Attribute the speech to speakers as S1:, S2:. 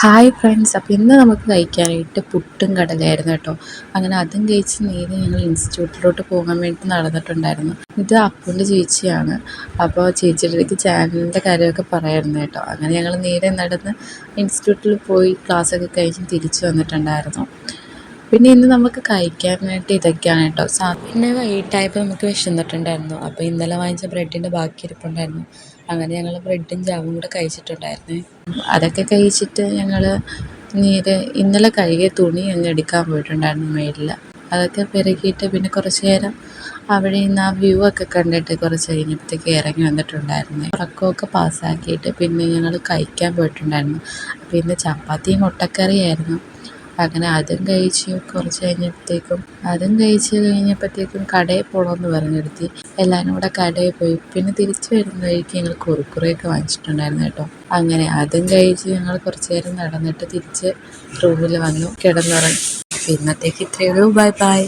S1: Hi friends, അപ്പോൾ ഇന്ന് നമുക്ക് കഴിക്കാനായിട്ട് പുട്ടും കടലയായിരുന്നു കേട്ടോ. അങ്ങനെ അതും കഴിച്ച് നേരെ ഞങ്ങൾ ഇൻസ്റ്റിറ്റ്യൂട്ടിലോട്ട് പോകാൻ വേണ്ടി നടന്നിട്ടുണ്ടായിരുന്നു. ഇത് അപ്പുവിൻ്റെ ചേച്ചിയാണ്. അപ്പോൾ ചേച്ചിയുടെ അടുത്ത് ചാനലിൻ്റെ കാര്യമൊക്കെ പറയായിരുന്നു കേട്ടോ. അങ്ങനെ ഞങ്ങൾ നേരെ നടന്ന് ഇൻസ്റ്റിറ്റ്യൂട്ടിൽ പോയി ക്ലാസ്സൊക്കെ കഴിഞ്ഞ് തിരിച്ചു വന്നിട്ടുണ്ടായിരുന്നു. പിന്നെ ഇന്ന് നമുക്ക് കഴിക്കാനായിട്ട് ഇതൊക്കെയാണ് കേട്ടോ. പിന്നെ വൈകിട്ടായപ്പോൾ നമുക്ക് വിശന്നിട്ടുണ്ടായിരുന്നു. അപ്പോൾ ഇന്നലെ വാങ്ങിച്ച ബ്രെഡിൻ്റെ ബാക്കി ഇരിപ്പുണ്ടായിരുന്നു. അങ്ങനെ ഞങ്ങൾ ബ്രെഡും ജാമും കൂടെ കഴിച്ചിട്ടുണ്ടായിരുന്നേ. അതൊക്കെ കഴിച്ചിട്ട് ഞങ്ങൾ നേരെ ഇന്നലെ കഴുകിയ തുണി അങ്ങ് എടുക്കാൻ പോയിട്ടുണ്ടായിരുന്നു മേളിൽ. അതൊക്കെ പെറുക്കിയിട്ട് പിന്നെ കുറച്ച് നേരം അവിടെ നിന്ന് ആ വ്യൂ ഒക്കെ കണ്ടിട്ട് കുറച്ച് കഴിഞ്ഞപ്പോഴത്തേക്ക് ഇറങ്ങി വന്നിട്ടുണ്ടായിരുന്നു. ഉറക്കമൊക്കെ പാസ്സാക്കിയിട്ട് പിന്നെ ഞങ്ങൾ കഴിക്കാൻ പോയിട്ടുണ്ടായിരുന്നു. അപ്പോൾ ഇന്ന് ചപ്പാത്തിയും മുട്ടക്കറിയായിരുന്നു. അങ്ങനെ അതും കഴിച്ച് കഴിഞ്ഞപ്പോഴത്തേക്കും കടയിൽ പോകണമെന്ന് പറഞ്ഞെടുത്തി എല്ലാവരും കൂടെ കടയിൽ പോയി. പിന്നെ തിരിച്ച് വരുന്ന വഴിക്ക് ഞങ്ങൾ കുറുക്കുറയൊക്കെ വാങ്ങിച്ചിട്ടുണ്ടായിരുന്നു കേട്ടോ. അങ്ങനെ അതും കഴിച്ച് ഞങ്ങൾ കുറച്ച് നേരം നടന്നിട്ട് തിരിച്ച് റൂമിൽ വന്നു കിടന്നുറങ്ങി. ഇന്നത്തേക്ക് ഇത്രയേ ഉള്ളൂ. Bye bye.